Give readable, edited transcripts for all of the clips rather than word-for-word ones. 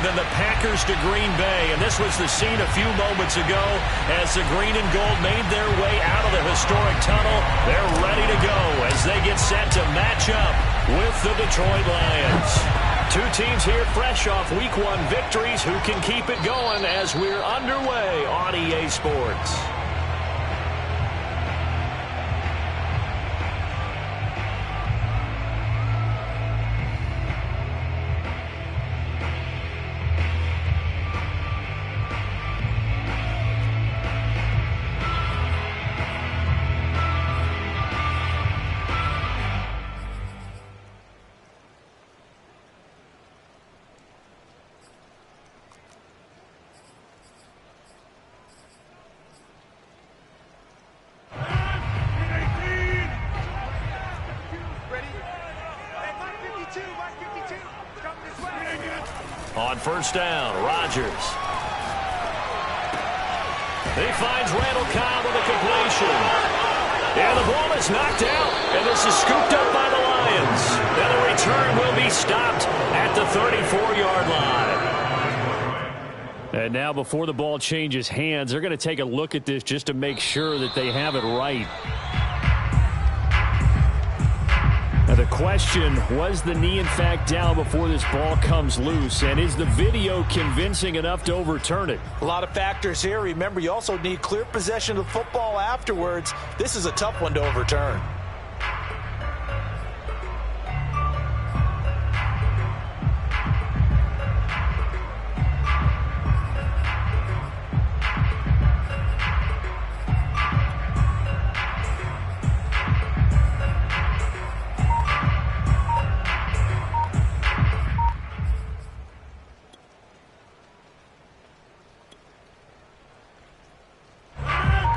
than the Packers to Green Bay. And this was the scene a few moments ago as the green and gold made their way out of the historic tunnel. They're ready to go as they get set to match up with the Detroit Lions. Two teams here fresh off Week 1 victories. Who can keep it going as we're underway on EA Sports? On first down, Rodgers. He finds Randall Cobb with a completion. And the ball is knocked out, and this is scooped up by the Lions. And the return will be stopped at the 34-yard line. And now before the ball changes hands, they're going to take a look at this just to make sure that they have it right. Now the question, was the knee in fact down before this ball comes loose? And is the video convincing enough to overturn it? A lot of factors here. Remember, you also need clear possession of football afterwards. This is a tough one to overturn.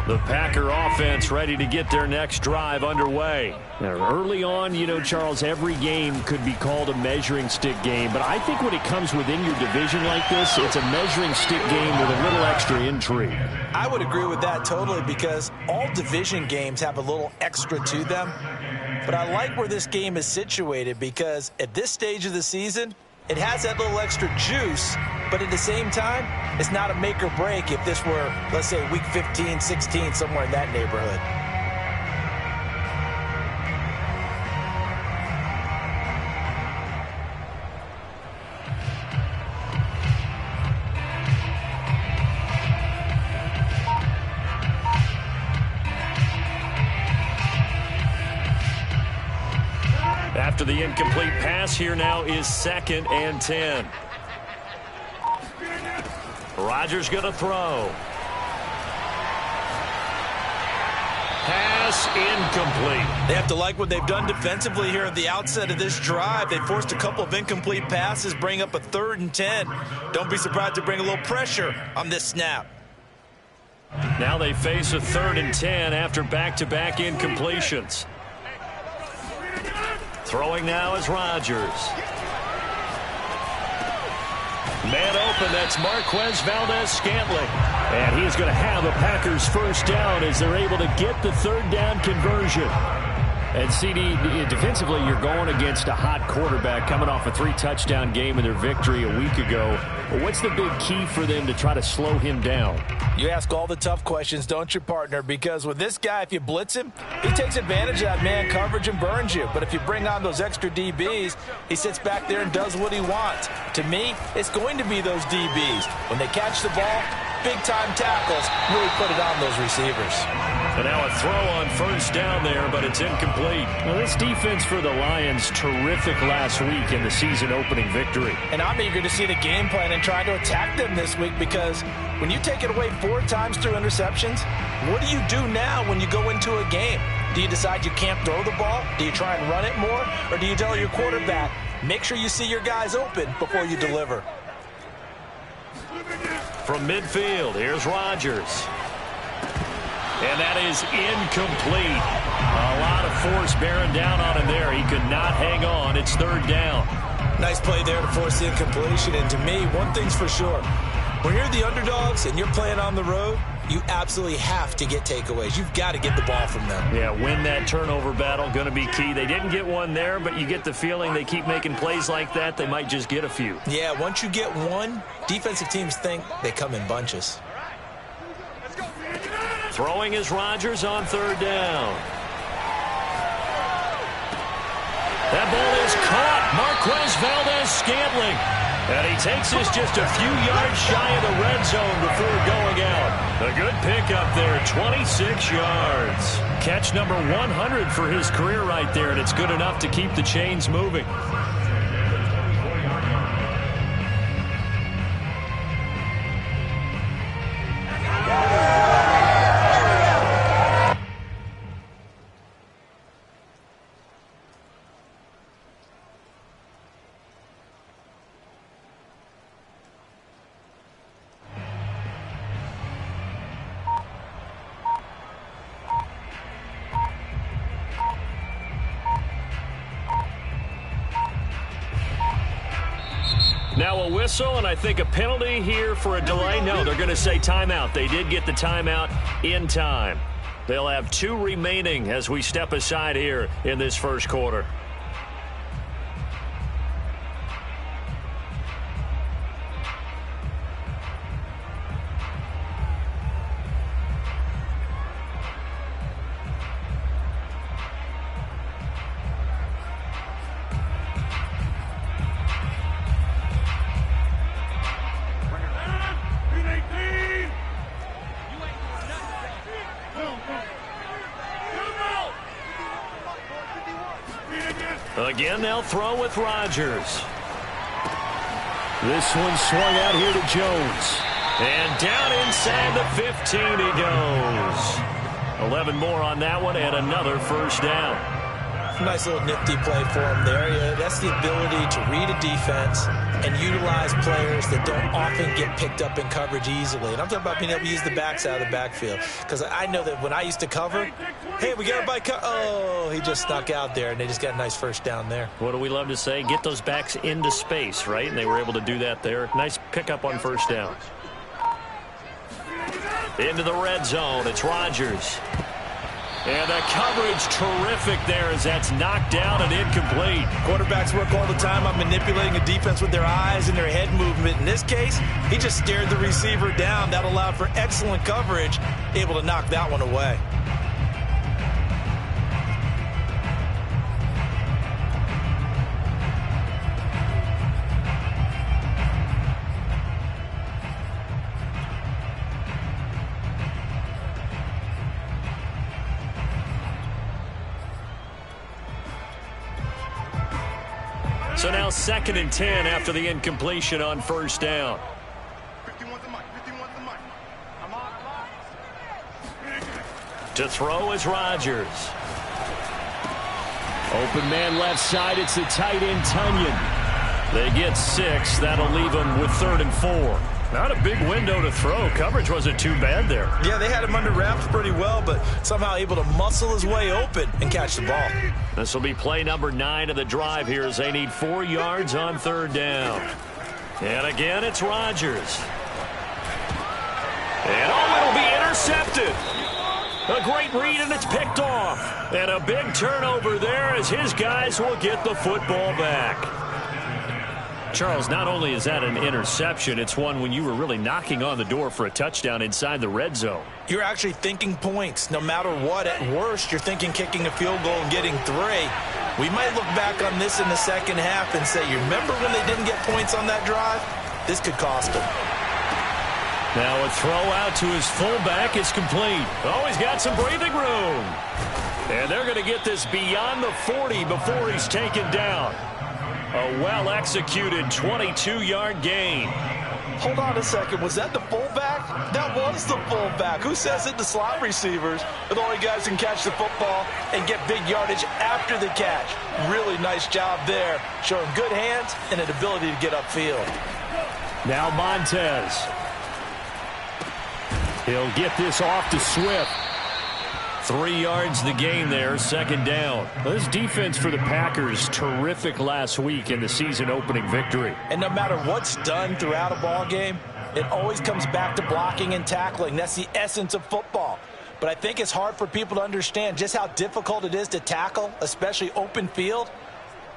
The Packer offense ready to get their next drive underway. Now, early on, you know, Charles, every game could be called a measuring stick game. But I think when it comes within your division like this, it's a measuring stick game with a little extra intrigue. I would agree with that totally because all division games have a little extra to them. But I like where this game is situated because at this stage of the season, it has that little extra juice, but at the same time, it's not a make or break if this were, let's say, week 15, 16, somewhere in that neighborhood. After the incomplete pass, here now is 2nd and 10. Rodgers going to throw. Pass incomplete. They have to like what they've done defensively here at the outset of this drive. They forced a couple of incomplete passes, bring up a 3rd and 10. Don't be surprised to bring a little pressure on this snap. Now they face a 3rd and 10 after back-to-back incompletions. Throwing now is Rodgers. Man open, that's Marquez Valdez-Scantling. And he is going to have a Packers first down as they're able to get the 3rd down conversion. And CD, defensively, you're going against a hot quarterback coming off a 3-touchdown game in their victory a week ago. What's the big key for them to try to slow him down? You ask all the tough questions, don't you, partner? Because with this guy, if you blitz him, he takes advantage of that man coverage and burns you. But if you bring on those extra DBs, he sits back there and does what he wants. To me, it's going to be those DBs. When they catch the ball, big-time tackles, really put it on those receivers. And now a throw on first down there, but it's incomplete. Well, this defense for the Lions, terrific last week in the season-opening victory. And I'm eager to see the game plan and try to attack them this week because when you take it away 4 times through interceptions, what do you do now when you go into a game? Do you decide you can't throw the ball? Do you try and run it more? Or do you tell your quarterback, make sure you see your guys open before you deliver? From midfield, here's Rodgers. And that is incomplete. A lot of force bearing down on him there. He could not hang on. It's 3rd down. Nice play there to force the incompletion. And to me, one thing's for sure. When you're the underdogs and you're playing on the road, you absolutely have to get takeaways. You've got to get the ball from them. Yeah, win that turnover battle, going to be key. They didn't get one there, but you get the feeling they keep making plays like that, they might just get a few. Yeah, once you get one, defensive teams think they come in bunches. Throwing is Rodgers on third down. That ball is caught. Marquez Valdez-Scantling. And he takes us just a few yards shy of the red zone before going out. A good pickup there, 26 yards. Catch number 100 for his career right there, and it's good enough to keep the chains moving. Now a whistle, and I think a penalty here for a delay. No, they're going to say timeout. They did get the timeout in time. They'll have 2 remaining as we step aside here in this first quarter. Again, they'll throw with Rodgers. This one swung out here to Jones. And down inside the 15 he goes. 11 more on that one and another first down. Nice little nifty play for him there. Yeah, that's the ability to read a defense and utilize players that don't often get picked up in coverage easily. And I'm talking about being able to use the backs out of the backfield. Because I know that when I used to cover, hey, we got everybody oh, he just snuck out there, and they just got a nice first down there. What do we love to say? Get those backs into space, right? And they were able to do that there. Nice pickup on first down. Into the red zone. It's Rodgers. And the coverage terrific there as that's knocked down and incomplete. Quarterbacks work all the time on manipulating a defense with their eyes and their head movement. In this case, he just stared the receiver down. That allowed for excellent coverage, able to knock that one away. So now 2nd and 10 after the incompletion on first down. To throw is Rodgers. Open man left side. It's the tight end Tunyon. They get 6. That'll leave them with 3rd and 4. Not a big window to throw. Coverage wasn't too bad there. Yeah, they had him under wraps pretty well, but somehow able to muscle his way open and catch the ball. This will be play number 9 of the drive here as they need 4 yards on 3rd down. And again, it's Rodgers. And it'll be intercepted. A great read, and it's picked off. And a big turnover there as his guys will get the football back. Charles, not only is that an interception, it's one when you were really knocking on the door for a touchdown inside the red zone. You're actually thinking points. No matter what, at worst, you're thinking kicking a field goal and getting 3. We might look back on this in the second half and say, you remember when they didn't get points on that drive? This could cost them. Now a throw out to his fullback is complete. Oh, he's got some breathing room. And they're going to get this beyond the 40 before he's taken down. A well-executed 22-yard gain. Hold on a second. Was that the fullback? That was the fullback. Who says it? The slot receivers. The only guys who can catch the football and get big yardage after the catch. Really nice job there. Showing good hands and an ability to get upfield. Now Montez. He'll get this off to Swift. 3 yards the gain there, 2nd down. This defense for the Packers, terrific last week in the season opening victory. And no matter what's done throughout a ball game, It always comes back to blocking and tackling. That's the essence of football. But I think it's hard for people to understand just how difficult it is to tackle, especially open field.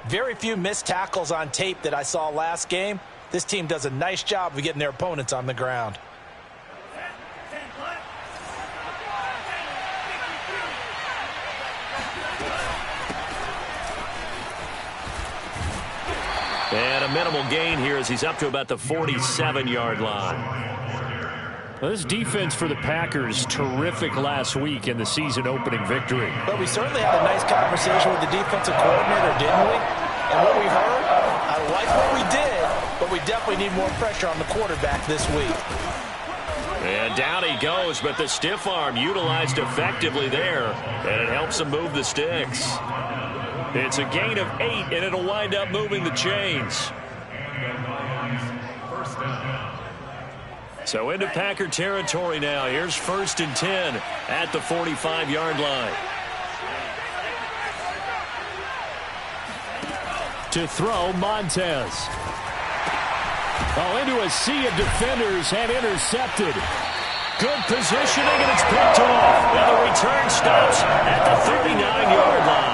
Very few missed tackles on tape that I saw last game. This team does a nice job of getting their opponents on the ground. And a minimal gain here as he's up to about the 47-yard line. Well, this defense for the Packers, terrific last week in the season opening victory. But we certainly had a nice conversation with the defensive coordinator, didn't we? And what we heard, I like what we did, but we definitely need more pressure on the quarterback this week. And down he goes, but the stiff arm utilized effectively there, and it helps him move the sticks. It's a gain of 8, and it'll wind up moving the chains. So into Packer territory now. Here's 1st and 10 at the 45-yard line. To throw, Montez. Oh, into a sea of defenders and intercepted. Good positioning, and it's picked off. And the return stops at the 39-yard line.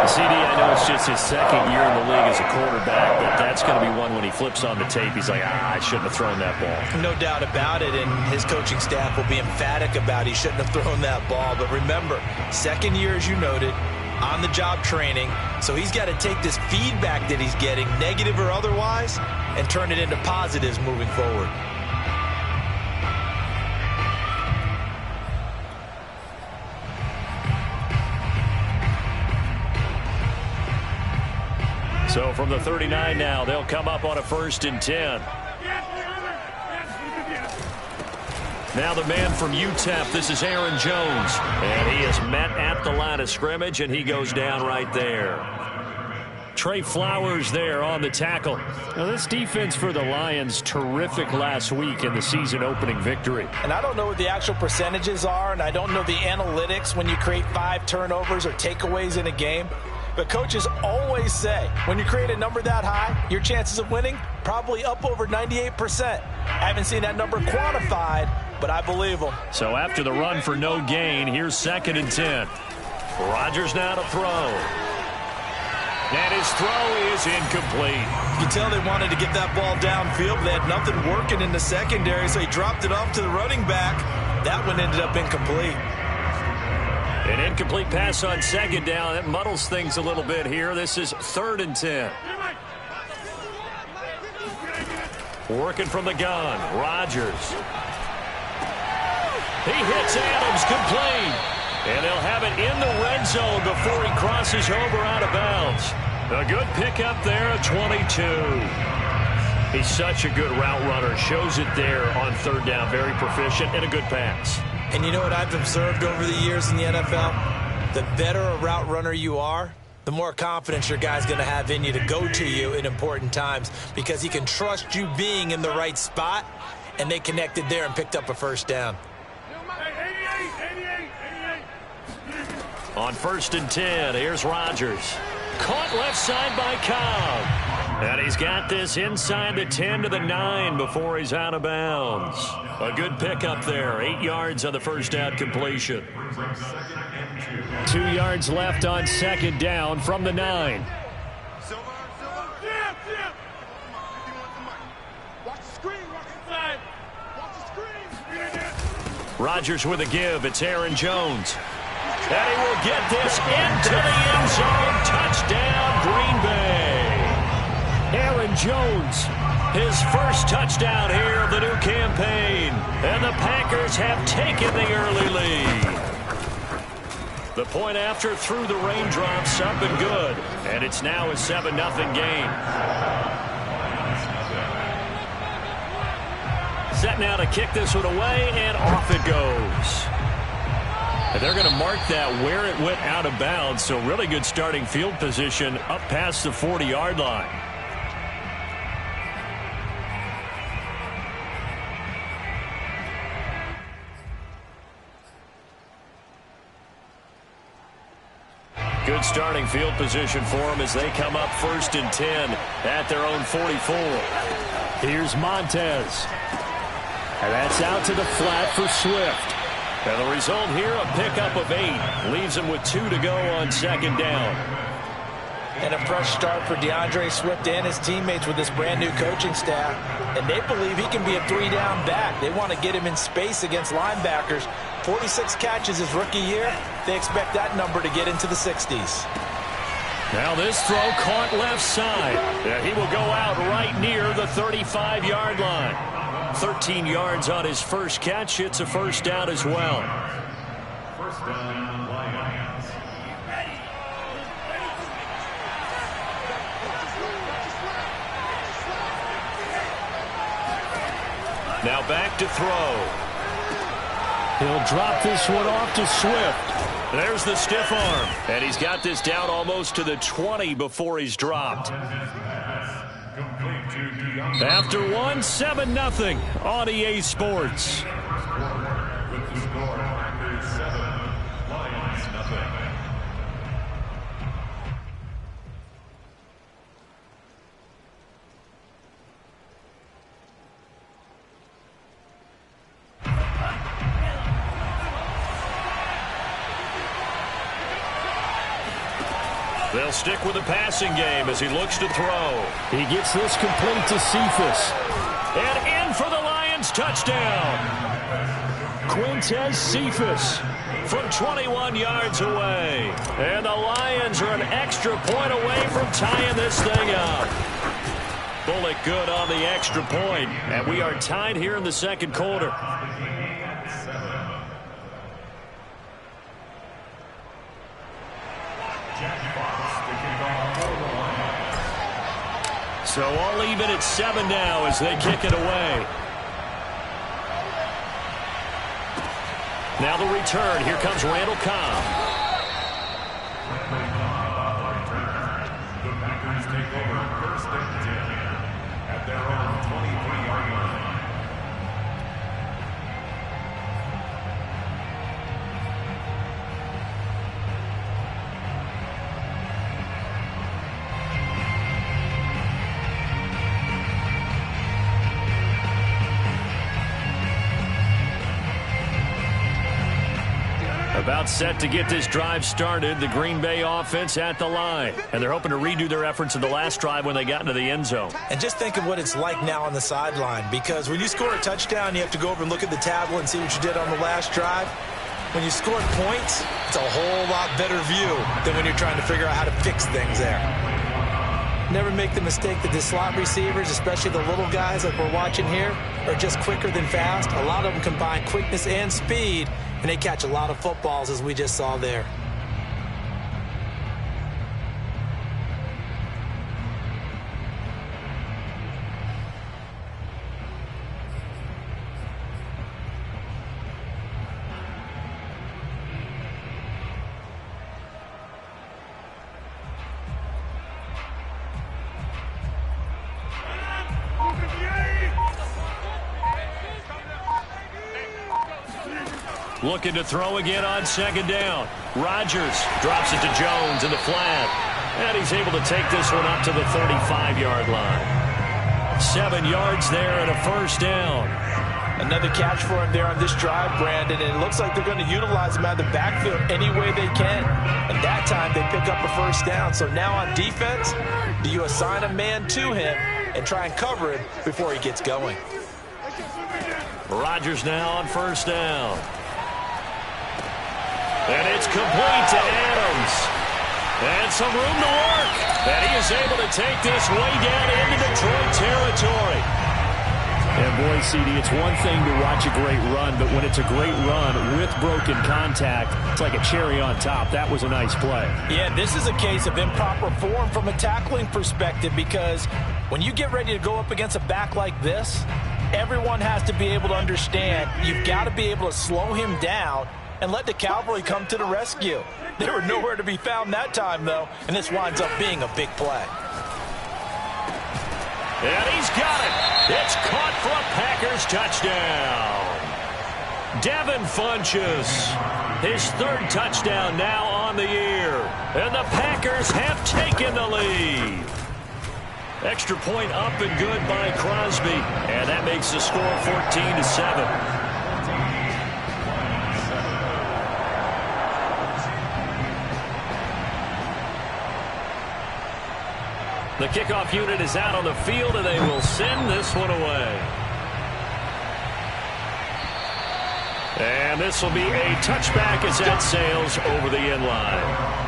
CD, I know it's just his second year in the league as a quarterback, but that's going to be one when he flips on the tape. He's like, I shouldn't have thrown that ball. No doubt about it, and his coaching staff will be emphatic about he shouldn't have thrown that ball. But remember, second year, as you noted, on-the-job training, so he's got to take this feedback that he's getting, negative or otherwise, and turn it into positives moving forward. So from the 39 now, they'll come up on a 1st and 10. Now the man from UTEP, this is Aaron Jones. And he is met at the line of scrimmage, and he goes down right there. Trey Flowers there on the tackle. Now this defense for the Lions, terrific last week in the season opening victory. And I don't know what the actual percentages are, and I don't know the analytics when you create 5 turnovers or takeaways in a game. But coaches always say, when you create a number that high, your chances of winning probably up over 98%. I haven't seen that number quantified, but I believe them. So after the run for no gain, here's 2nd and 10. Rodgers now to throw. And his throw is incomplete. You can tell they wanted to get that ball downfield, but they had nothing working in the secondary, so he dropped it off to the running back. That one ended up incomplete. An incomplete pass on 2nd down. That muddles things a little bit here. This is 3rd and 10. Working from the gun. Rodgers. He hits Adams complete. And they'll have it in the red zone before he crosses over out of bounds. A good pickup there at 22. He's such a good route runner. Shows it there on 3rd down. Very proficient and a good pass. And you know what I've observed over the years in the NFL? The better a route runner you are, the more confidence your guy's going to have in you to go to you in important times because he can trust you being in the right spot, and they connected there and picked up a 1st down. On 1st and 10, here's Rodgers. Caught left side by Cobb. And he's got this inside the 10 to the 9 before he's out of bounds. A good pickup there. 8 yards on the 1st down completion. 2 yards left on 2nd down from the 9. Rodgers with a give. It's Aaron Jones. And he will get this into the end zone. Touchdown, Green Bay. Aaron Jones, his 1st touchdown here of the new campaign. And the Packers have taken the early lead. The point after through the raindrops up and good. And it's now a 7-0 game. Set now to kick this one away, and off it goes. And they're going to mark that where it went out of bounds. So really good starting field position up past the 40-yard line. Good starting field position for them as they come up 1st and 10 at their own 44. Here's Montez. And that's out to the flat for Swift. And the result here, a pickup of 8. Leaves him with 2 to go on second down. And a fresh start for DeAndre Swift and his teammates with this brand-new coaching staff. And they believe he can be a 3-down back. They want to get him in space against linebackers. 46 catches his rookie year. They expect that number to get into the 60s. Now this throw caught left side. And he will go out right near the 35-yard line. 13 yards on his first catch. It's a first down as well. First down, Lions. Now back to throw. He'll drop this one off to Swift. There's the stiff arm. And he's got this down almost to the 20 before he's dropped. After 1, 7-0 on EA Sports. With the score, Packers 7, Lions nothing. They'll stick with the passing game as he looks to throw. He gets this complete to Cephas. And in for the Lions touchdown. Quintez Cephas from 21 yards away. And the Lions are an extra point away from tying this thing up. Bullock good on the extra point. And we are tied here in the second quarter. So all even at 7 now as they kick it away. Now the return. Here comes Randall Cobb. The Packers take over first and 10 at their own 23-yard line. About set to get this drive started. The Green Bay offense at the line. And they're hoping to redo their efforts in the last drive when they got into the end zone. And just think of what it's like now on the sideline. Because when you score a touchdown, you have to go over and look at the tablet and see what you did on the last drive. When you score points, it's a whole lot better view than when you're trying to figure out how to fix things there. Never make the mistake that the slot receivers, especially the little guys like we're watching here, are just quicker than fast. A lot of them combine quickness and speed, and they catch a lot of footballs, as we just saw there. Looking to throw again on second down. Rodgers drops it to Jones in the flat. And he's able to take this one up to the 35-yard line. 7 yards there and a first down. Another catch for him there on this drive, Brandon, and it looks like they're going to utilize him out of the backfield any way they can. And that time they pick up a first down. So now on defense, do you assign a man to him and try and cover him before he gets going? Rodgers now on first down. And it's complete to Adams. And some room to work. And he is able to take this way down into Detroit territory. And boy, CD, it's one thing to watch a great run, but when it's a great run with broken contact, it's like a cherry on top. That was a nice play. Yeah, this is a case of improper form from a tackling perspective, because when you get ready to go up against a back like this, everyone has to be able to understand you've got to be able to slow him down and let the cavalry come to the rescue. They were nowhere to be found that time, though, and this winds up being a big play. And he's got it. It's caught for a Packers touchdown. Devin Funchess, his third touchdown now on the year. And the Packers have taken the lead. Extra point up and good by Crosby. And that makes the score 14-7. The kickoff unit is out on the field, and they will send this one away. And this will be a touchback as that sails over the end line.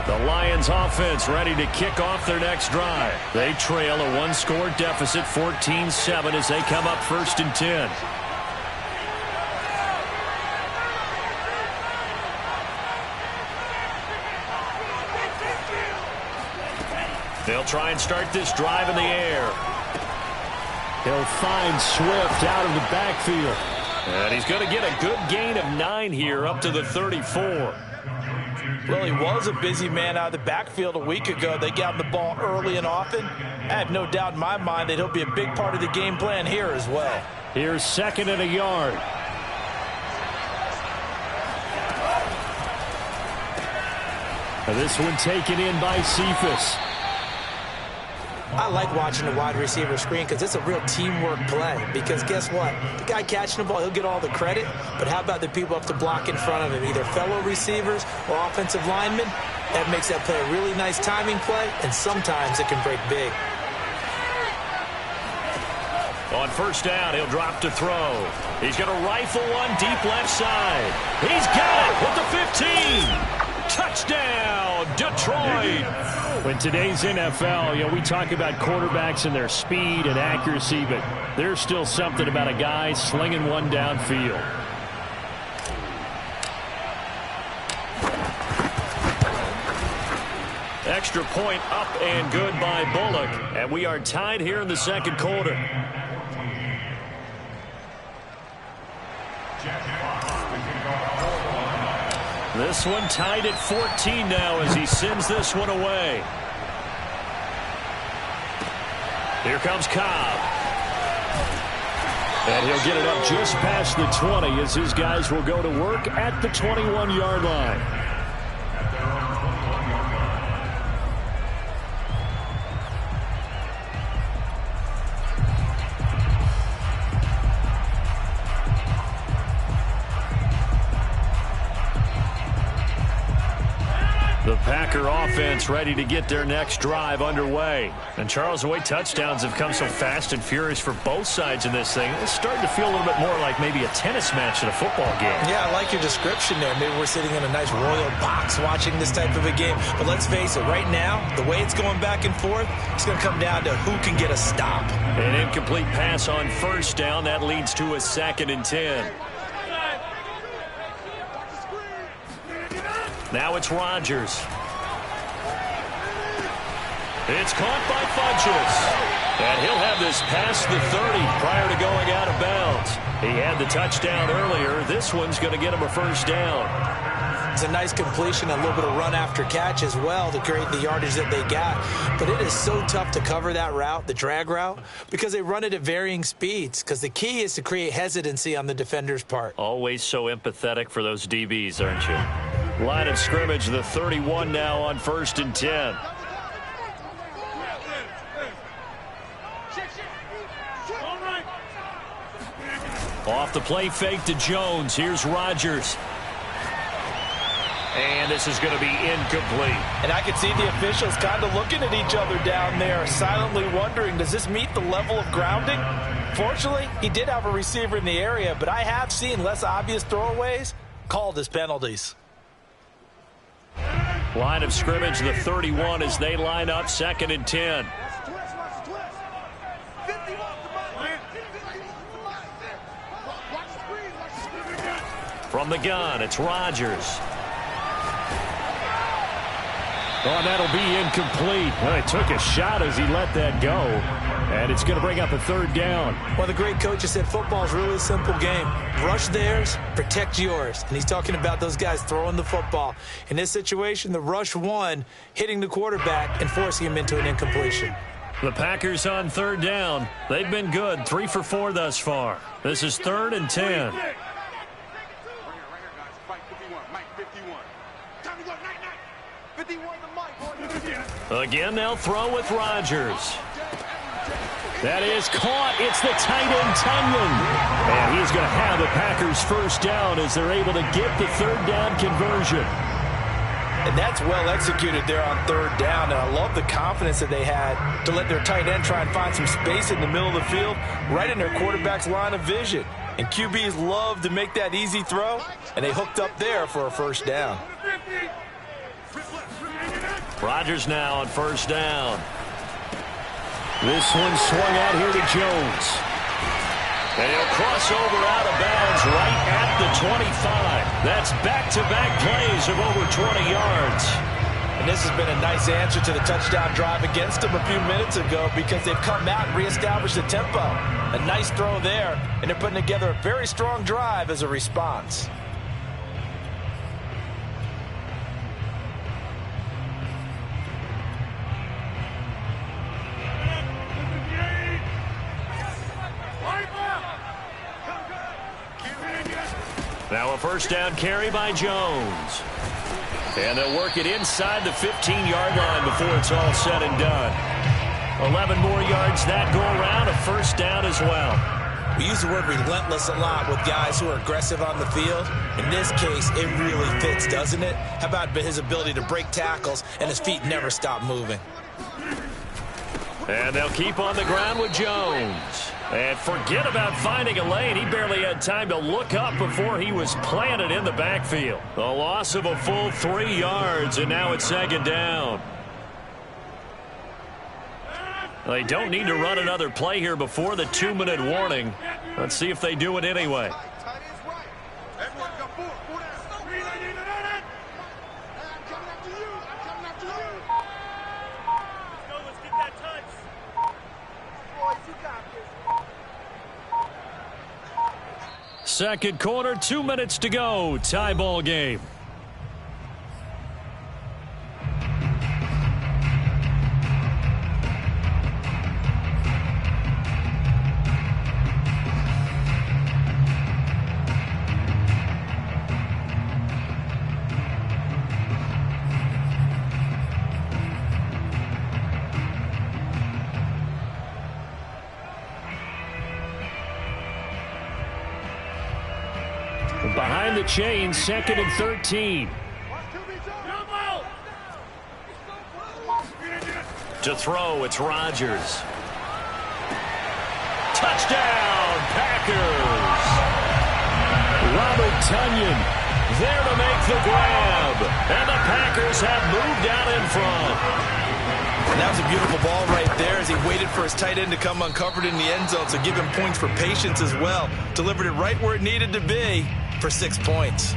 The Lions offense ready to kick off their next drive. They trail a one-score deficit, 14-7, as they come up 1st and 10. They'll try and start this drive in the air. He'll find Swift out of the backfield. And he's going to get a good gain of 9 here up to the 34. Well, he was a busy man out of the backfield a week ago. They got him the ball early and often. I have no doubt in my mind that he'll be a big part of the game plan here as well. Here's 2nd and a yard. And this one taken in by Cephas. I like watching the wide receiver screen because it's a real teamwork play. Because guess what? The guy catching the ball, he'll get all the credit. But how about the people up to block in front of him, either fellow receivers or offensive linemen? That makes that play a really nice timing play, and sometimes it can break big. On 1st down, he'll drop to throw. He's going to rifle one deep left side. He's got it with the 15. Touchdown, Detroit. In today's NFL, we talk about quarterbacks and their speed and accuracy, but there's still something about a guy slinging one downfield. Extra point up and good by Bullock. And we are tied here in the 2nd quarter. This one tied at 14 now as he sends this one away. Here comes Cobb. And he'll get it up just past the 20 as his guys will go to work at the 21-yard line. The Packer offense ready to get their next drive underway. And Charles, the way touchdowns have come so fast and furious for both sides in this thing, it's starting to feel a little bit more like maybe a tennis match in a football game. Yeah, I like your description there. Maybe we're sitting in a nice royal box watching this type of a game. But let's face it, right now, the way it's going back and forth, it's going to come down to who can get a stop. An incomplete pass on 1st down. That leads to a 2nd and 10. Now it's Rodgers. It's caught by Funchess. And he'll have this past the 30 prior to going out of bounds. He had the touchdown earlier. This one's going to get him a 1st down. It's a nice completion, a little bit of run after catch as well to create the yardage that they got. But it is so tough to cover that route, the drag route, because they run it at varying speeds. Because the key is to create hesitancy on the defender's part. Always so empathetic for those DBs, aren't you? Line of scrimmage, the 31 now on 1st and 10. Off the play fake to Jones. Here's Rodgers. And this is going to be incomplete. And I can see the officials kind of looking at each other down there, silently wondering, does this meet the level of grounding? Fortunately, he did have a receiver in the area, but I have seen less obvious throwaways called as penalties. Line of scrimmage, the 31 as they line up 2nd and 10. From the gun, it's Rodgers. Oh, and that'll be incomplete. Well, he took a shot as he let that go. And it's going to bring up a 3rd down. Well, the great coach said football's really a simple game. Rush theirs, protect yours. And he's talking about those guys throwing the football. In this situation, the rush won, hitting the quarterback and forcing him into an incompletion. The Packers on third down. They've been good, 3 for 4 thus far. This is 3rd and 10. Again, they'll throw with Rodgers. That is caught. It's the tight end, Tunyon. And he's going to have the Packers first down as they're able to get the third down conversion. And that's well executed there on third down. And I love the confidence that they had to let their tight end try and find some space in the middle of the field, right in their quarterback's line of vision. And QBs love to make that easy throw, and they hooked up there for a first down. Rodgers now on first down. This one swung out here to Jones. And he'll cross over out of bounds right at the 25. That's back-to-back plays of over 20 yards. And this has been a nice answer to the touchdown drive against them a few minutes ago because they've come out and reestablished the tempo. A nice throw there, and they're putting together a very strong drive as a response. Now a first down carry by Jones. And they'll work it inside the 15-yard line before it's all said and done. 11 more yards that go around, a first down as well. We use the word relentless a lot with guys who are aggressive on the field. In this case, it really fits, doesn't it? How about his ability to break tackles and his feet never stop moving? And they'll keep on the ground with Jones. And forget about finding a lane. He barely had time to look up before he was planted in the backfield. A loss of a full 3 yards, and now it's second down. They don't need to run another play here before the 2-minute warning. Let's see if they do it anyway. Second quarter, 2 minutes to go. Tie ball game. Behind the chain, 2nd and 13. To throw, it's Rodgers. Touchdown, Packers! Robert Tunyon there to make the grab. And the Packers have moved out in front. And that was a beautiful ball right there as he waited for his tight end to come uncovered in the end zone, so give him points for patience as well. Delivered it right where it needed to be for 6 points.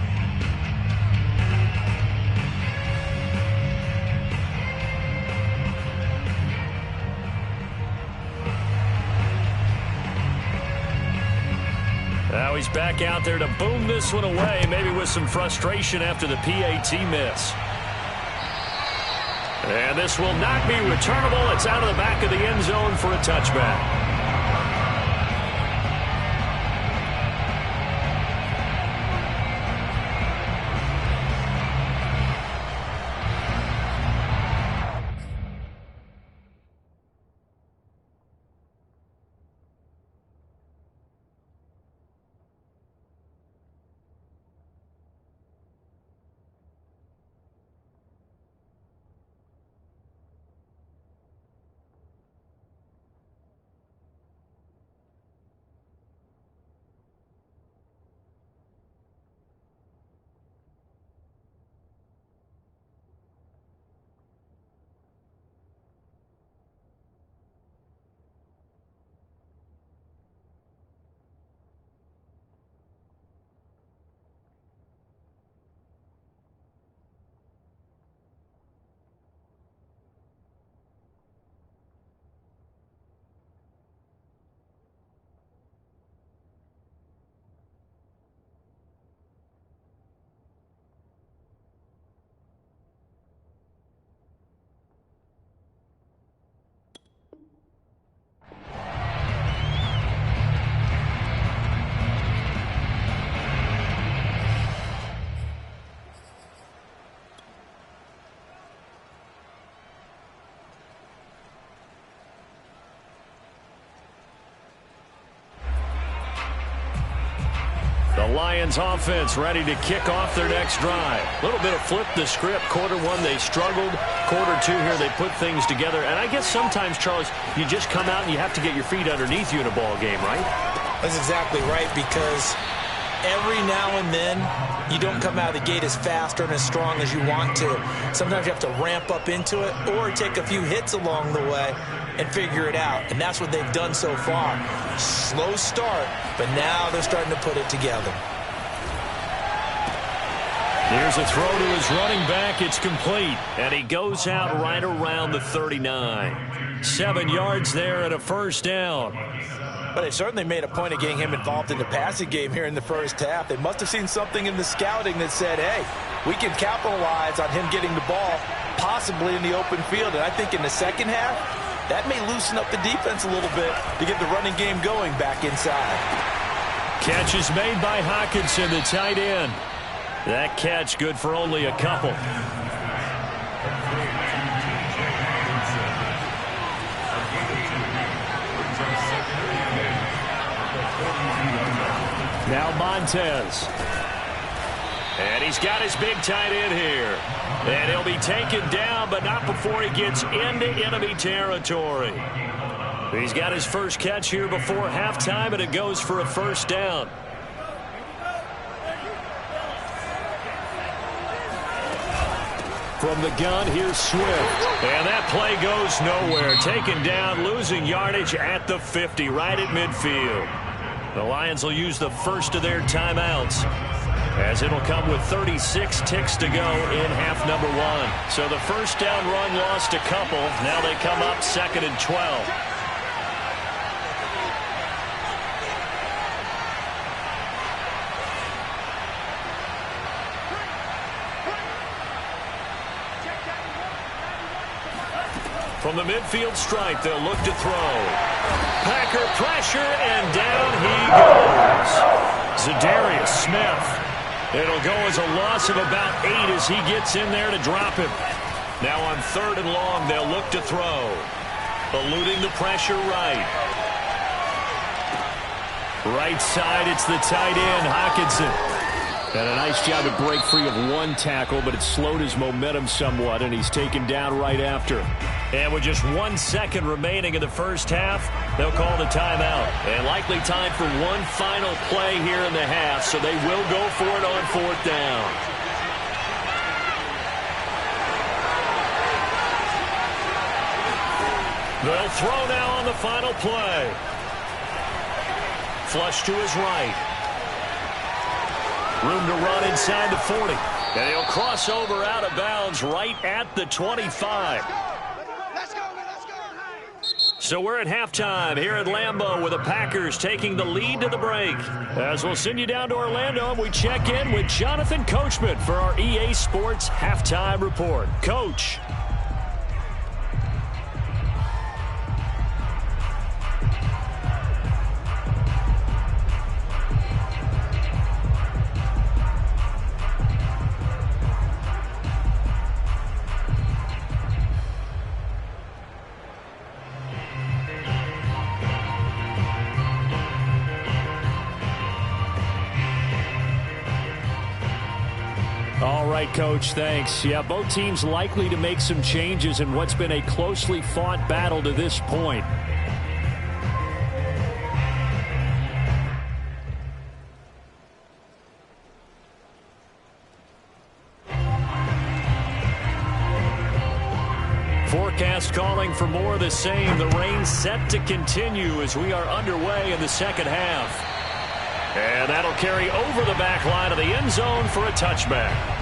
Now he's back out there to boom this one away, maybe with some frustration after the PAT miss. And this will not be returnable. It's out of the back of the end zone for a touchback. The Lions offense ready to kick off their next drive. A little bit of flip the script. Quarter one, they struggled. Quarter two here, they put things together. And I guess sometimes, Charles, you just come out and you have to get your feet underneath you in a ball game, right? That's exactly right, because every now and then you don't come out of the gate as fast or as strong as you want to. Sometimes you have to ramp up into it or take a few hits along the way and figure it out. And that's what they've done so far. Slow start, but now they're starting to put it together. Here's a throw to his running back. It's complete. And he goes out right around the 39. 7 yards there and a first down. But they certainly made a point of getting him involved in the passing game here in the first half. They must have seen something in the scouting that said, hey, we can capitalize on him getting the ball possibly in the open field. And I think in the second half, that may loosen up the defense a little bit to get the running game going back inside. Catch is made by Hockenson, the tight end. That catch good for only a couple. Now Montez. And he's got his big tight end here. And he'll be taken down, but not before he gets into enemy territory. He's got his first catch here before halftime, and it goes for a first down. From the gun, here's Swift. And that play goes nowhere. Taken down, losing yardage at the 50, right at midfield. The Lions will use the first of their timeouts, as it'll come with 36 ticks to go in half number one. So the first down run lost a couple. Now they come up 2nd and 12. From the midfield stripe, they'll look to throw. Packer pressure, and down he goes. Zadarius Smith. It'll go as a loss of about 8 as he gets in there to drop him. Now on 3rd and long, they'll look to throw. Eluding the pressure right. Right side, it's the tight end, Hockenson. And a nice job to break free of one tackle, but it slowed his momentum somewhat, and he's taken down right after. And with just 1 second remaining in the first half, they'll call the timeout. And likely time for one final play here in the half, so they will go for it on 4th down. They'll throw now on the final play. Flush to his right. Room to run inside the 40. And he'll cross over out of bounds right at the 25. So we're at halftime here at Lambeau with the Packers taking the lead to the break. As we'll send you down to Orlando, and we check in with Jonathan Coachman for our EA Sports Halftime Report. Coach. All right, Coach, thanks. Yeah, both teams likely to make some changes in what's been a closely fought battle to this point. Forecast calling for more of the same. The rain set to continue as we are underway in the second half. And that'll carry over the back line of the end zone for a touchback.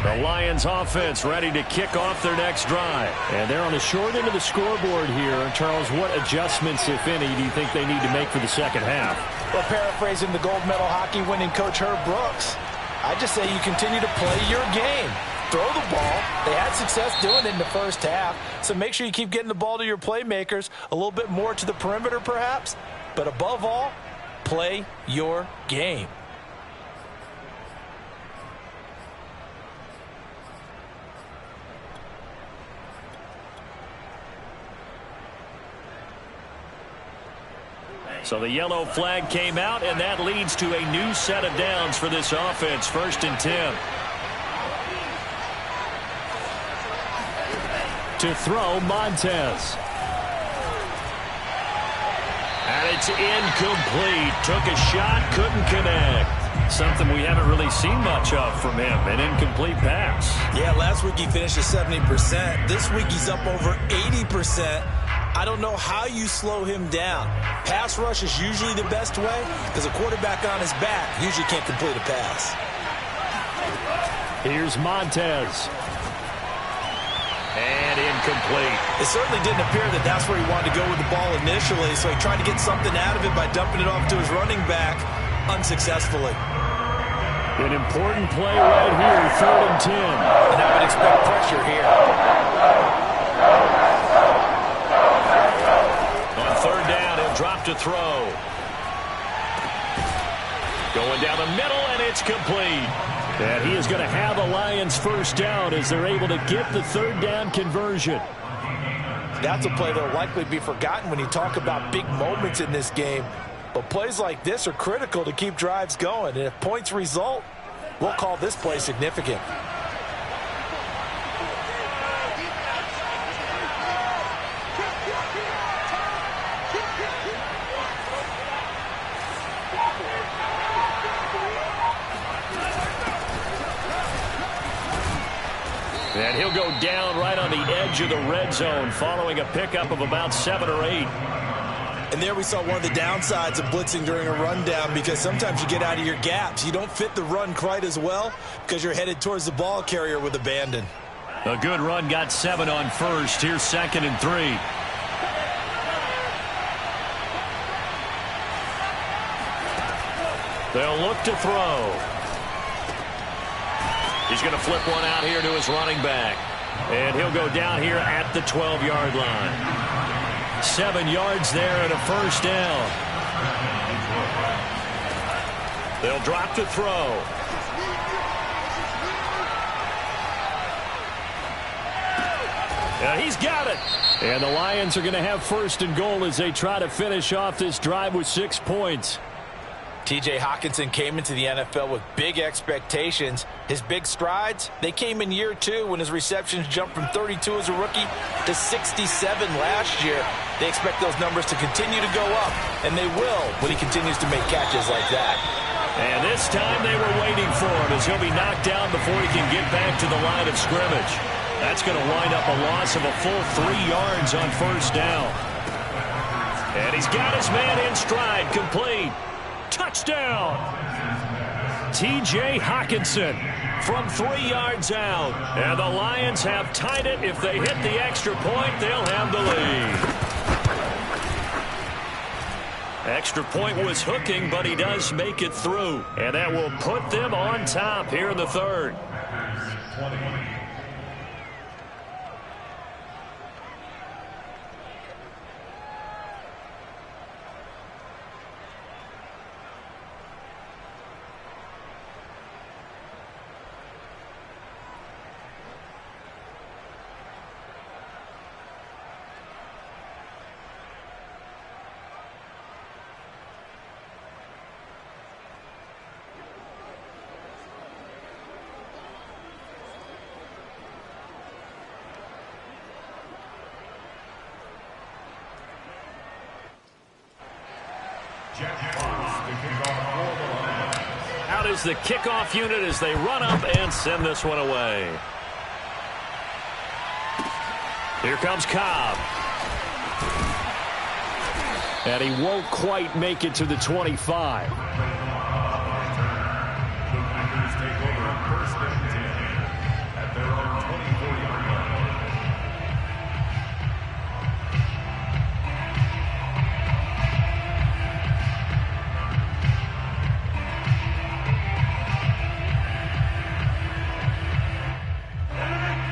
The Lions offense ready to kick off their next drive. And they're on the short end of the scoreboard here. Charles, what adjustments, if any, do you think they need to make for the second half? Well, paraphrasing the gold medal hockey winning coach Herb Brooks, I just say you continue to play your game. throw the ball. They had success doing it in the first half, so make sure you keep getting the ball to your playmakers, a little bit more to the perimeter perhaps, but above all, play your game. So the yellow flag came out, and that leads to a new set of downs for this offense. 1st and 10. To throw, Montez. And it's incomplete. Took a shot, couldn't connect. Something we haven't really seen much of from him, an incomplete pass. Yeah, last week he finished at 70%. This week he's up over 80%. I don't know how you slow him down. Pass rush is usually the best way because a quarterback on his back usually can't complete a pass. Here's Montez. And incomplete. It certainly didn't appear that that's where he wanted to go with the ball initially, so he tried to get something out of it by dumping it off to his running back unsuccessfully. An important play right here, 3rd and 10. And I would expect pressure here. On 3rd down, he'll drop to throw. Going down the middle, and it's complete. And he is going to have a Lions 1st down as they're able to get the 3rd down conversion. That's a play that will likely be forgotten when you talk about big moments in this game. But plays like this are critical to keep drives going. And if points result, we'll call this play significant. And he'll go down right on the edge of the red zone following a pickup of about 7 or 8. And there we saw one of the downsides of blitzing during a rundown, because sometimes you get out of your gaps. You don't fit the run quite as well because you're headed towards the ball carrier with abandon. A good run got 7 on 1st. Here's 2nd and 3. They'll look to throw. He's going to flip one out here to his running back. And he'll go down here at the 12-yard line. 7 yards there and a 1st down. They'll drop to throw. And he's got it. And the Lions are going to have 1st and goal as they try to finish off this drive with 6 points. T.J. Hockenson came into the NFL with big expectations. His big strides, they came in year 2 when his receptions jumped from 32 as a rookie to 67 last year. They expect those numbers to continue to go up, and they will when he continues to make catches like that. And this time they were waiting for him as he'll be knocked down before he can get back to the line of scrimmage. That's going to wind up a loss of a full 3 yards on 1st down. And he's got his man in stride, complete. Touchdown! T.J. Hockenson from 3 yards out. And the Lions have tied it. If they hit the extra point, they'll have the lead. Extra point was hooking, but he does make it through. And that will put them on top here in the 3rd. Out is the kickoff unit as they run up and send this one away. Here comes Cobb. And he won't quite make it to the 25. The Packers take over on 1st and 10 at their own 24-yard line.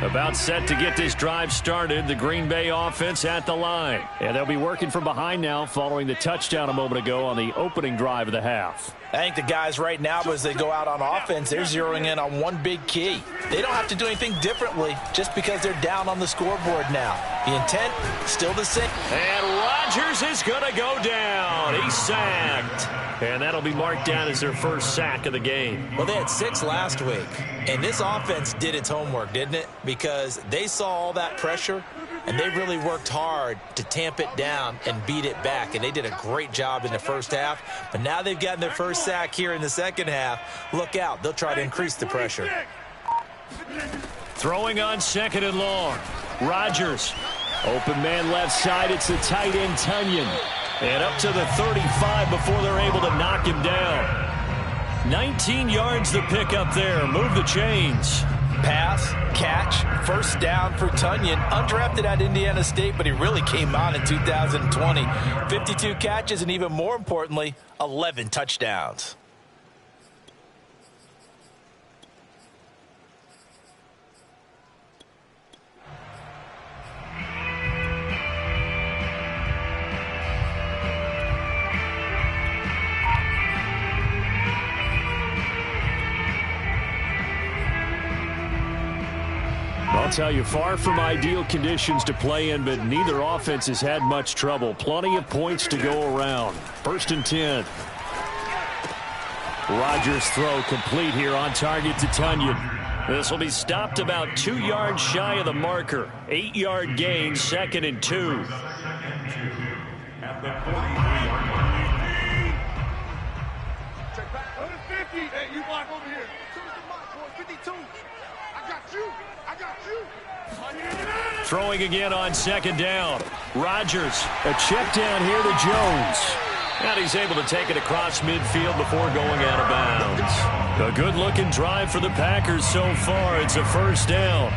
About set to get this drive started. The Green Bay offense at the line. And they'll be working from behind now following the touchdown a moment ago on the opening drive of the half. I think the guys right now, as they go out on offense, they're zeroing in on one big key. They don't have to do anything differently just because they're down on the scoreboard now. The intent, still the same. And Rodgers is going to go down. He's sacked. And that'll be marked down as their first sack of the game. Well, they had 6 last week. And this offense did its homework, didn't it? Because they saw all that pressure, and they really worked hard to tamp it down and beat it back. And they did a great job in the first half. But now they've gotten their first sack here in the second half. Look out. They'll try to increase the pressure. Throwing on 2nd and long. Rodgers. Open man left side. It's the tight end, Tunyon. And up to the 35 before they're able to knock him down. 19 yards the pick up there. Move the chains. Pass, catch, first down for Tunyon. Undrafted at Indiana State, but he really came on in 2020. 52 catches, and even more importantly, 11 touchdowns. I'll tell you, far from ideal conditions to play in, but neither offense has had much trouble. Plenty of points to go around. 1st and 10. Rodgers' throw complete here on target to Tunyon. This will be stopped about 2 yards shy of the marker. 8-yard gain, 2nd and 2. At the 43-yard line. Check back. 50. Hey, you block over here. 52. I got you. Throwing again on 2nd down. Rodgers, a check down here to Jones. And he's able to take it across midfield before going out of bounds. A good-looking drive for the Packers so far. It's a first down.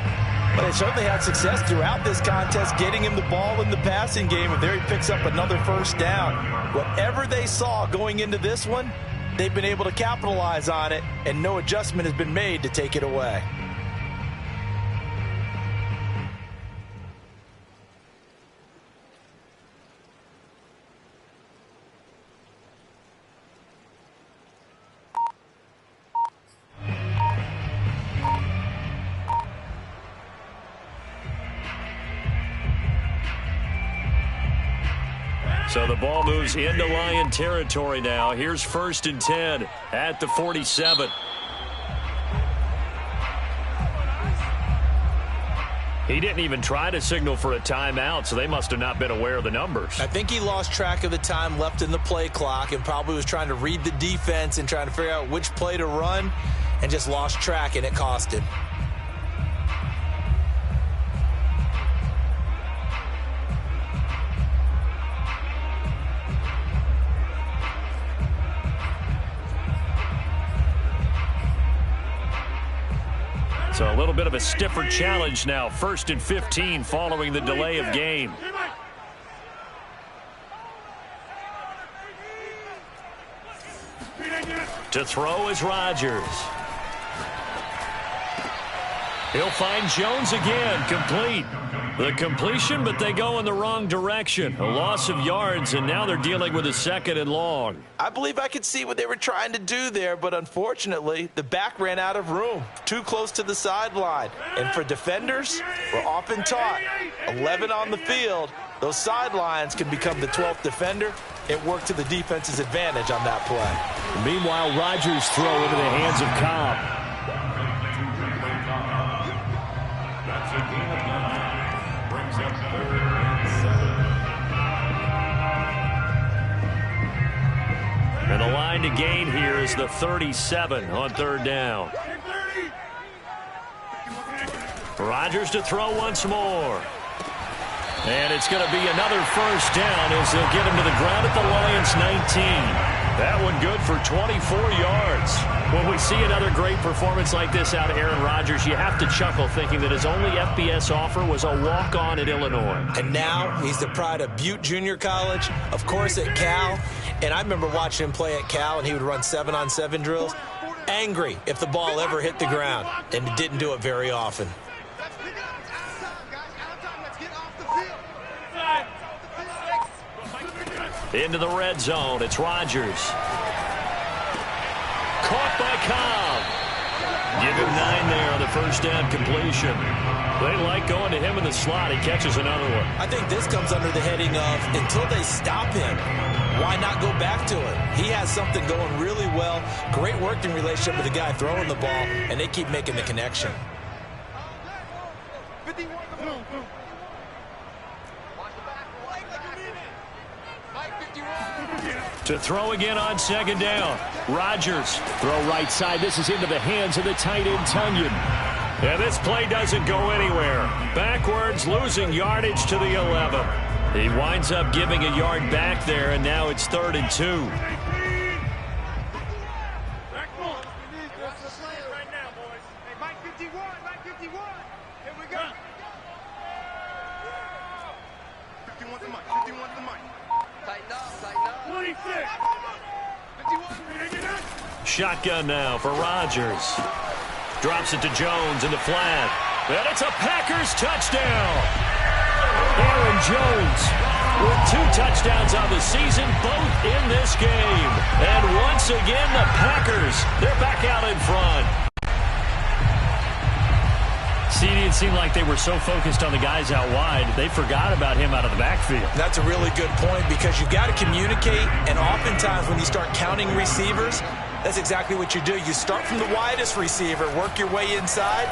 But they certainly had success throughout this contest getting him the ball in the passing game, and there he picks up another first down. Whatever they saw going into this one, they've been able to capitalize on it, and no adjustment has been made to take it away. So the ball moves into Lion territory now. Here's 1st and 10 at the 47. He didn't even try to signal for a timeout, so they must have not been aware of the numbers. I think he lost track of the time left in the play clock and probably was trying to read the defense and trying to figure out which play to run and just lost track, and it cost him. So a little bit of a stiffer challenge now. 1st and 15 following the delay of game. To throw is Rodgers. He'll find Jones again, complete. The completion, but they go in the wrong direction. A loss of yards, and now they're dealing with a 2nd and long. I believe I could see what they were trying to do there, but unfortunately, the back ran out of room. Too close to the sideline. And for defenders, we're often taught, 11 on the field, those sidelines can become the 12th defender. It worked to the defense's advantage on that play. Meanwhile, Rodgers' throw into the hands of Cobb. That's a gain of 9. Brings up 3rd and 7. And the line to gain here is the 37 on 3rd down. Rodgers to throw once more. And it's going to be another first down as they'll get him to the ground at the Lions' 19. That one good for 24 yards. When we see another great performance like this out of Aaron Rodgers, you have to chuckle thinking that his only FBS offer was a walk-on at Illinois. And now he's the pride of Butte Junior College, of course at Cal. And I remember watching him play at Cal, and he would run 7-on-7 drills. Angry if the ball ever hit the ground, and didn't do it very often. Into the red zone. It's Rodgers. Caught by Cobb. Give him 9 there on the first down completion. They like going to him in the slot. He catches another one. I think this comes under the heading of until they stop him, why not go back to it? He has something going really well. Great working relationship with the guy throwing the ball, and they keep making the connection. To throw again on second down. Rodgers. Throw right side. This is into the hands of the tight end, Tunyon. And this play doesn't go anywhere. Backwards, losing yardage to the 11. He winds up giving a yard back there, and now it's 3rd and 2. Shotgun now for Rodgers. Drops it to Jones in the flat. And it's a Packers touchdown. Aaron Jones with 2 touchdowns on the season, both in this game. And once again, the Packers, they're back out in front. CD, it seemed like they were so focused on the guys out wide, they forgot about him out of the backfield. That's a really good point because you've got to communicate, and oftentimes when you start counting receivers, that's exactly what you do. You start from the widest receiver, work your way inside.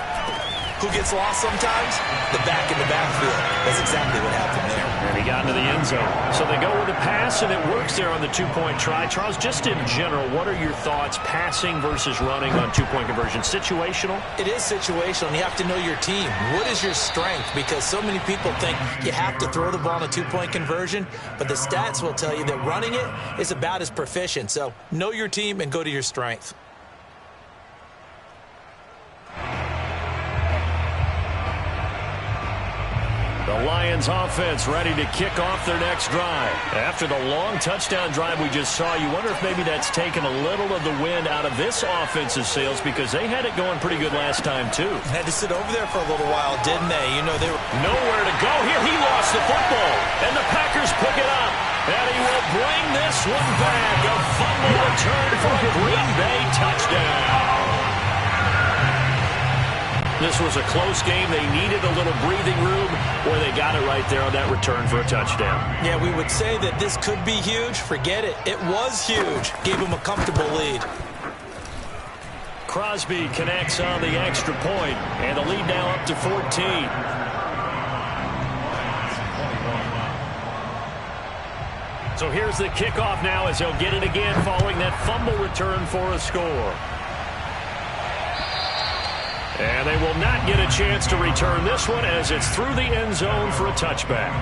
Who gets lost sometimes? The back in the backfield. That's exactly what happened there. And he got into the end zone. So they go with a pass, and it works there on the 2-point try. Charles, just in general, what are your thoughts passing versus running on 2-point conversion? Situational? It is situational, and you have to know your team. What is your strength? Because so many people think you have to throw the ball in a 2-point conversion, but the stats will tell you that running it is about as proficient. So know your team and go to your strength. The Lions offense ready to kick off their next drive. After the long touchdown drive we just saw, you wonder if maybe that's taken a little of the wind out of this offense's sails because they had it going pretty good last time too. Had to sit over there for a little while, didn't they? You know, they were nowhere to go here. He lost the football, and the Packers pick it up. And he will bring this one back. A fumble return for a Green Bay touchdown. This was a close game. They needed a little breathing room, or they got it right there on that return for a touchdown. Yeah, we would say that this could be huge. Forget it. It was huge. Gave him a comfortable lead. Crosby connects on the extra point, and the lead now up to 14. So here's the kickoff now as he'll get it again following that fumble return for a score. And they will not get a chance to return this one as it's through the end zone for a touchback.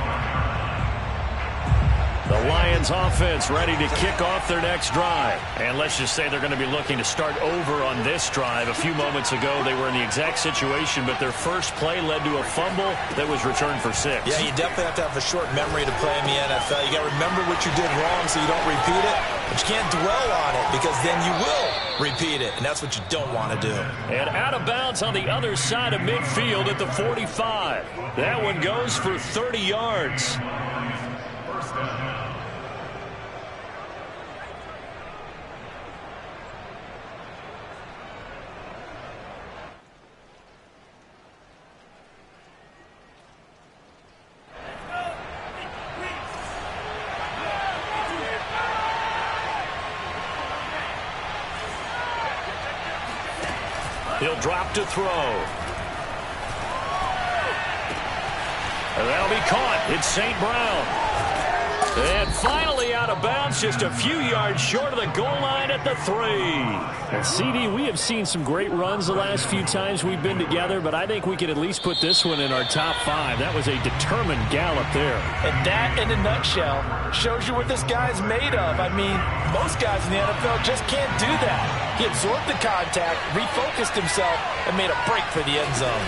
The Lions offense ready to kick off their next drive. And let's just say they're going to be looking to start over on this drive. A few moments ago, they were in the exact situation, but their first play led to a fumble that was returned for 6. Yeah, you definitely have to have a short memory to play in the NFL. You got to remember what you did wrong so you don't repeat it, but you can't dwell on it because then you will repeat it, and that's what you don't want to do. And out of bounds on the other side of midfield at the 45. That one goes for 30 yards. First down. He'll drop to throw. And that'll be caught. It's St. Brown. And finally out of bounds, just a few yards short of the goal line at the 3. And CD, we have seen some great runs the last few times we've been together, but I think we could at least put this one in our top 5. That was a determined gallop there. And that, in a nutshell, shows you what this guy's made of. I mean, most guys in the NFL just can't do that. He absorbed the contact, refocused himself, and made a break for the end zone.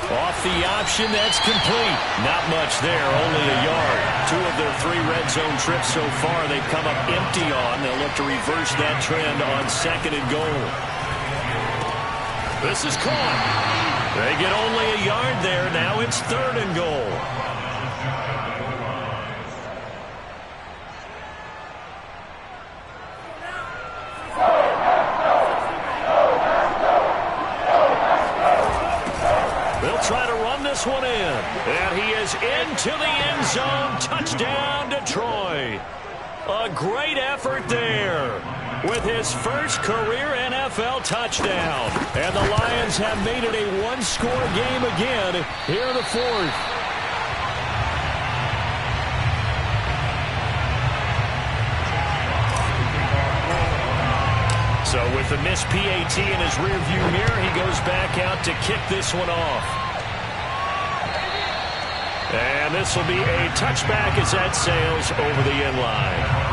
Off the option, that's complete. Not much there, only a yard. 2 of their 3 red zone trips so far they've come up empty on. They'll look to reverse that trend on 2nd and goal. This is caught. They get only a yard there. Now it's 3rd and goal. They'll try to run this one in. And he is into the end zone. Touchdown, Detroit. A great effort there with his first career NFL touchdown. And the Lions have made it a one-score game again here in the fourth. So with the missed PAT in his rearview mirror, he goes back out to kick this one off. And this will be a touchback as that sails over the end line.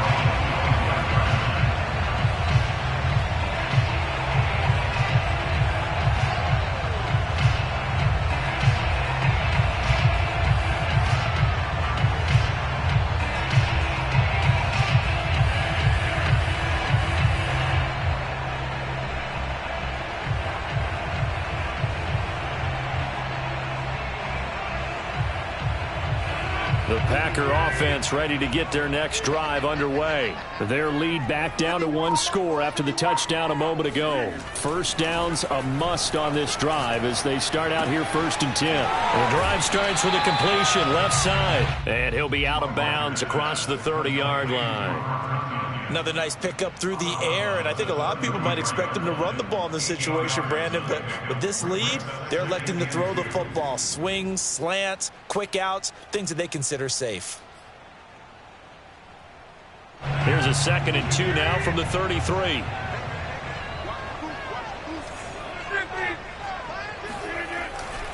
The Packer offense ready to get their next drive underway. Their lead back down to one score after the touchdown a moment ago. First down's a must on this drive as they start out here 1st and 10. The drive starts with a completion left side. And he'll be out of bounds across the 30-yard line. Another nice pickup through the air, and I think a lot of people might expect them to run the ball in this situation, Brandon, but with this lead, they're electing to throw the football. Swings, slants, quick outs, things that they consider safe. Here's a 2nd and 2 now from the 33.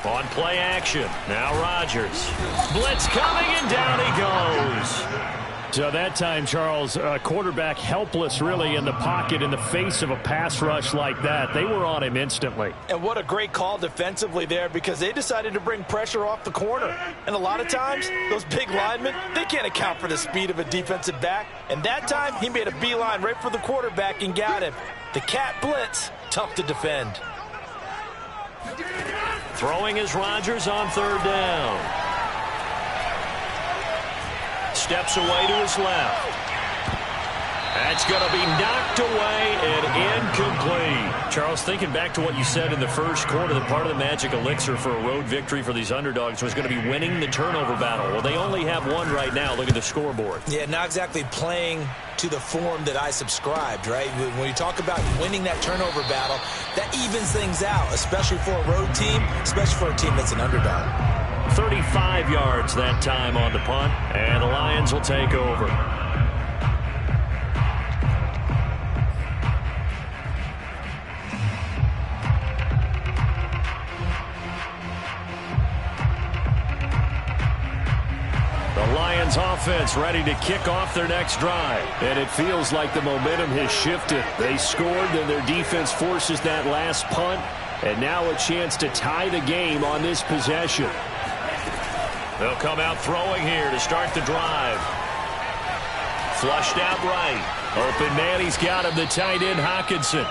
On play action, now Rodgers. Blitz coming, and down he goes. So that time, Charles, quarterback helpless really in the pocket in the face of a pass rush like that. They were on him instantly. And what a great call defensively there, because they decided to bring pressure off the corner. And a lot of times, those big linemen, they can't account for the speed of a defensive back. And that time, he made a beeline right for the quarterback and got him. The cat blitz, tough to defend. Throwing is Rodgers on 3rd down. Steps away to his left. That's going to be knocked away and incomplete. Charles, thinking back to what you said in the first quarter, that part of the magic elixir for a road victory for these underdogs was going to be winning the turnover battle. Well, they only have one right now. Look at the scoreboard. Yeah, not exactly playing to the form that I subscribed, right? When you talk about winning that turnover battle, that evens things out, especially for a road team, especially for a team that's an underdog. 35 yards that time on the punt, and the Lions will take over. The Lions offense ready to kick off their next drive. And it feels like the momentum has shifted. They scored, then their defense forces that last punt, and now a chance to tie the game on this possession. They'll come out throwing here to start the drive. Flushed out right. Open man, he's got him, the tight end Hockenson.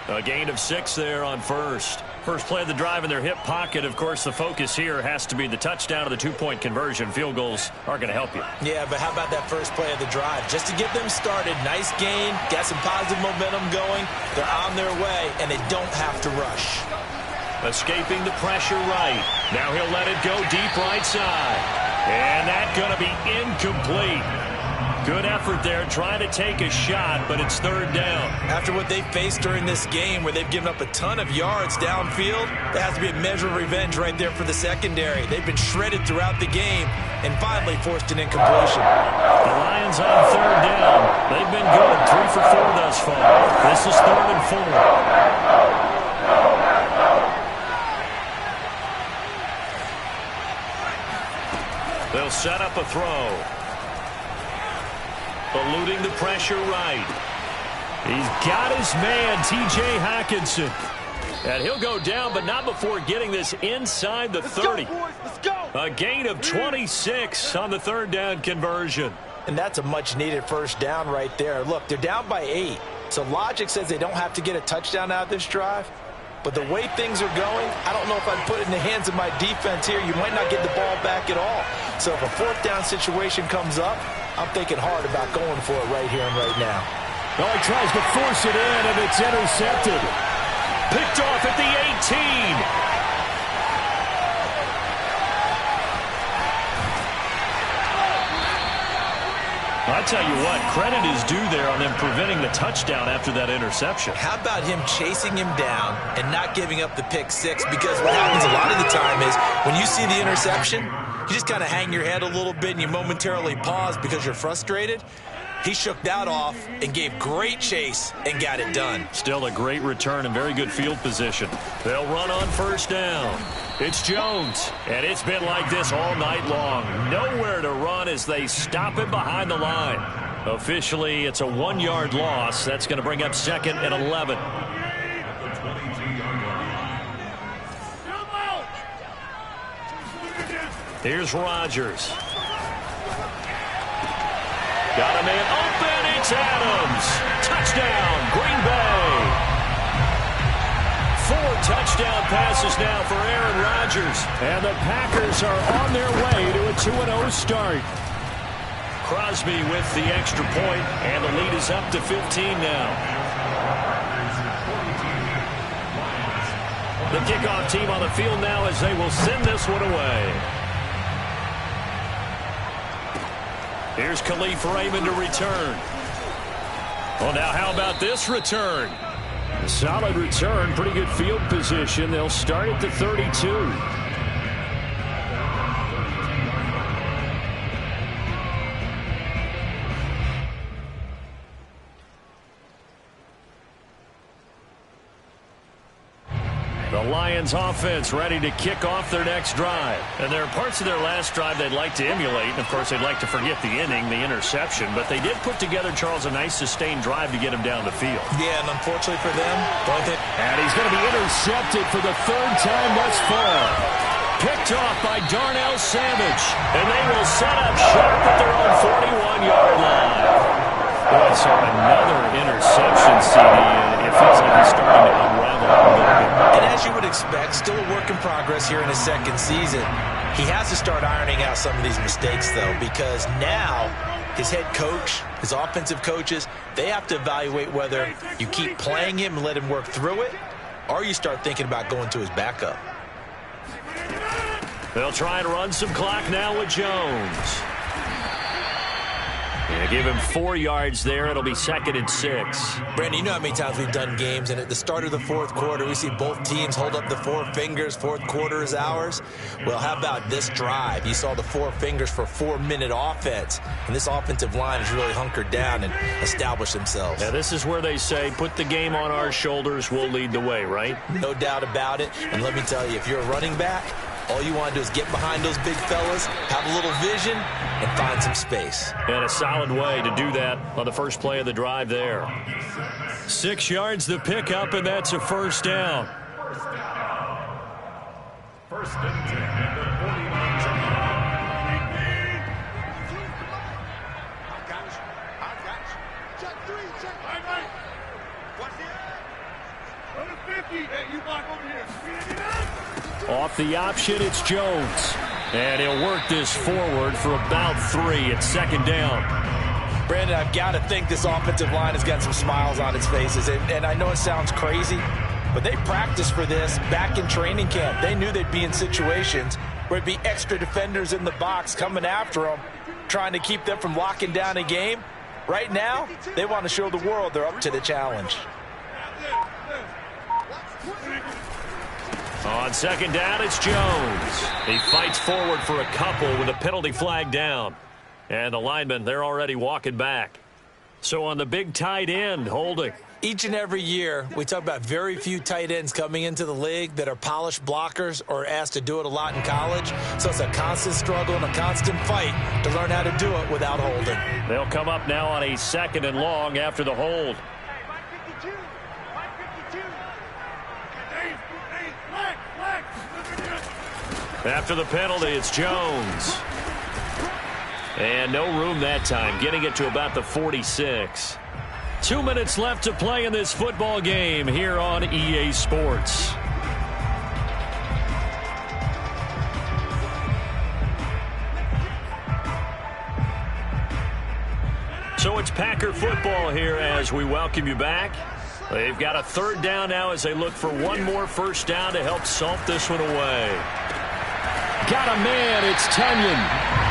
A gain of 6 there on first. First play of the drive in their hip pocket. Of course, the focus here has to be the touchdown or the 2-point conversion. Field goals aren't going to help you. Yeah, but how about that first play of the drive? Just to get them started, nice gain, got some positive momentum going. They're on their way, and they don't have to rush. Escaping the pressure right. Now he'll let it go deep right side. And that's going to be incomplete. Good effort there, trying to take a shot, but it's 3rd down. After what they faced during this game, where they've given up a ton of yards downfield, there has to be a measure of revenge right there for the secondary. They've been shredded throughout the game and finally forced an incompletion. The Lions on 3rd down. They've been good, 3 for 4 thus far. This is 3rd and 4. They'll set up a throw. Eluding the pressure right. He's got his man, T.J. Hockenson. And he'll go down, but not before getting this inside the 30. Let's go, boys. Let's go. A gain of 26 on the 3rd down conversion. And that's a much-needed first down right there. Look, they're down by 8. So logic says they don't have to get a touchdown out of this drive. But the way things are going, I don't know if I'd put it in the hands of my defense here. You might not get the ball back at all. So if a 4th down situation comes up, I'm thinking hard about going for it right here and right now. Well, he tries to force it in, and it's intercepted. Picked off at the 18. I'll tell you what, credit is due there on them preventing the touchdown after that interception. How about him chasing him down and not giving up the pick six? Because what happens a lot of the time is when you see the interception, you just kind of hang your head a little bit and you momentarily pause because you're frustrated. He shook that off and gave great chase and got it done. Still a great return and very good field position. They'll run on first down. It's Jones, and it's been like this all night long. Nowhere to run as they stop him behind the line. Officially, it's a 1-yard loss. That's going to bring up 2nd and 11. Here's Rodgers. Got a man open. It's Adams. Touchdown, Green Bay. 4 touchdown passes now for Aaron Rodgers. And the Packers are on their way to a 2-0 start. Crosby with the extra point, and the lead is up to 15 now. The kickoff team on the field now as they will send this one away. Here's Khalif Raymond to return. Well, now how about this return? A solid return, pretty good field position. They'll start at the 32. The Lions offense ready to kick off their next drive. And there are parts of their last drive they'd like to emulate. And, of course, they'd like to forget the inning, the interception. But they did put together, Charles, a nice sustained drive to get him down the field. Yeah, and unfortunately for them, and he's going to be intercepted for the 3rd time thus far. Picked off by Darnell Savage. And they will set up sharp at their own 41-yard line. Boy, so another interception, CD. It feels like he's starting to unravel a little bit. And as you would expect, still a work in progress here in his 2nd season. He has to start ironing out some of these mistakes, though, because now his head coach, his offensive coaches, they have to evaluate whether you keep playing him and let him work through it, or you start thinking about going to his backup. They'll try and run some clock now with Jones. Yeah, give him 4 yards there. It'll be 2nd and 6. Brandon, you know how many times we've done games, and at the start of the 4th quarter, we see both teams hold up the 4 fingers. 4th quarter is ours. Well, how about this drive? You saw the 4 fingers for 4-minute offense, and this offensive line has really hunkered down and established themselves. Yeah, this is where they say, put the game on our shoulders, we'll lead the way, right? No doubt about it. And let me tell you, if you're a running back, all you want to do is get behind those big fellas, have a little vision, and find some space. And a solid way to do that on the first play of the drive there. 6 yards the pickup, and that's a 1st down. First and 10 at the 49-yard line. I got you. Check 3, check. Right. What's it? On the 50. Hey, you block over here. Off the option, it's Jones. And he'll work this forward for about 3. It's 2nd down. Brandon, I've got to think this offensive line has got some smiles on its faces. And I know it sounds crazy, but they practiced for this back in training camp. They knew they'd be in situations where it'd be extra defenders in the box coming after them, trying to keep them from locking down a game. Right now, they want to show the world they're up to the challenge. On 2nd down, it's Jones. He fights forward for a couple with a penalty flag down. And the linemen, they're already walking back. So on the big tight end, holding. Each and every year, we talk about very few tight ends coming into the league that are polished blockers or asked to do it a lot in college. So it's a constant struggle and a constant fight to learn how to do it without holding. They'll come up now on a 2nd and long after the hold. After the penalty, it's Jones. And no room that time, getting it to about the 46. 2 minutes left to play in this football game here on EA Sports. So it's Packer football here as we welcome you back. They've got a 3rd down now as they look for one more 1st down to help salt this one away. Got a man. It's Tunyon.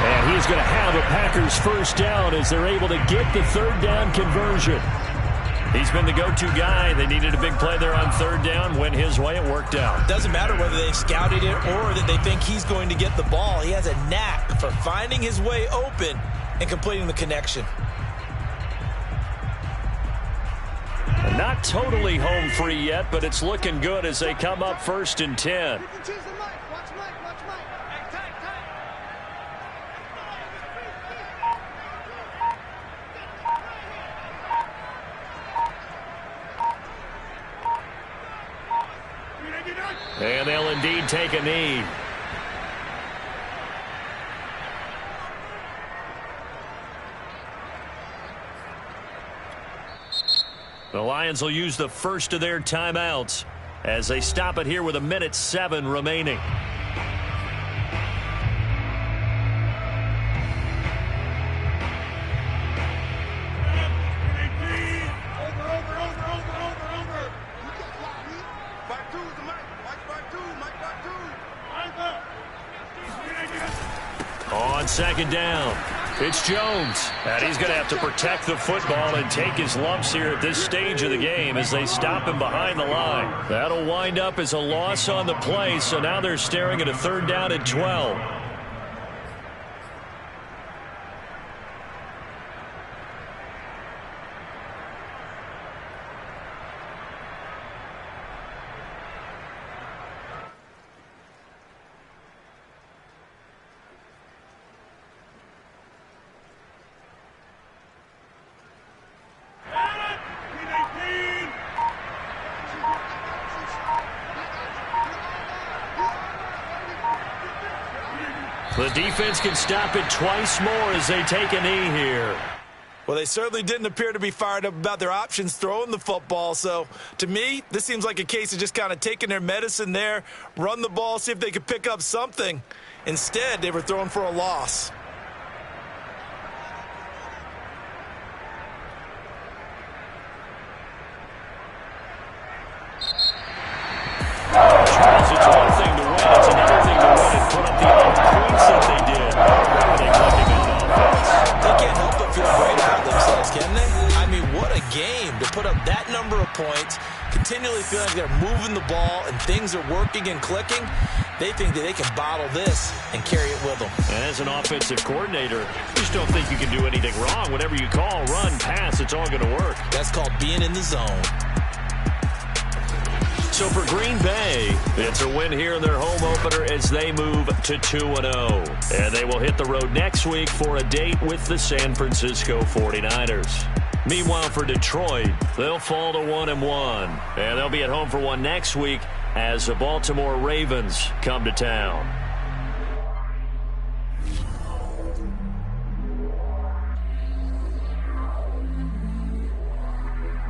And he's going to have a Packers first down as they're able to get the third down conversion. He's been the go-to guy. They needed a big play there on third down. Went his way. It worked out. Doesn't matter whether they scouted it or that they think he's going to get the ball. He has a knack for finding his way open and completing the connection. Not totally home free yet, but it's looking good as they come up 1st and 10. And they'll indeed take a knee. The Lions will use the first of their timeouts as they stop it here with 1:07 remaining. On second down, it's Jones. And he's going to have to protect the football and take his lumps here at this stage of the game as they stop him behind the line. That'll wind up as a loss on the play, so now they're staring at a 3rd down and 12. The defense can stop it twice more as they take a knee here. Well, they certainly didn't appear to be fired up about their options throwing the football. So, to me, this seems like a case of just kind of taking their medicine there, run the ball, see if they could pick up something. Instead, they were throwing for a loss. Charles, it's one thing to win. It's another thing to win and put up the amount of points that they did. How are they looking on offense? They can't help but feel great about themselves, can they? I mean, what a game to put up that number of points, continually feeling like they're moving the ball and things are working and clicking. They think that they can bottle this and carry it with them. As an offensive coordinator, you just don't think you can do anything wrong. Whatever you call, run, pass, it's all going to work. That's called being in the zone. So for Green Bay, it's a win here in their home opener as they move to 2-0. And they will hit the road next week for a date with the San Francisco 49ers. Meanwhile, for Detroit, they'll fall to 1-1. And they'll be at home for one next week as the Baltimore Ravens come to town.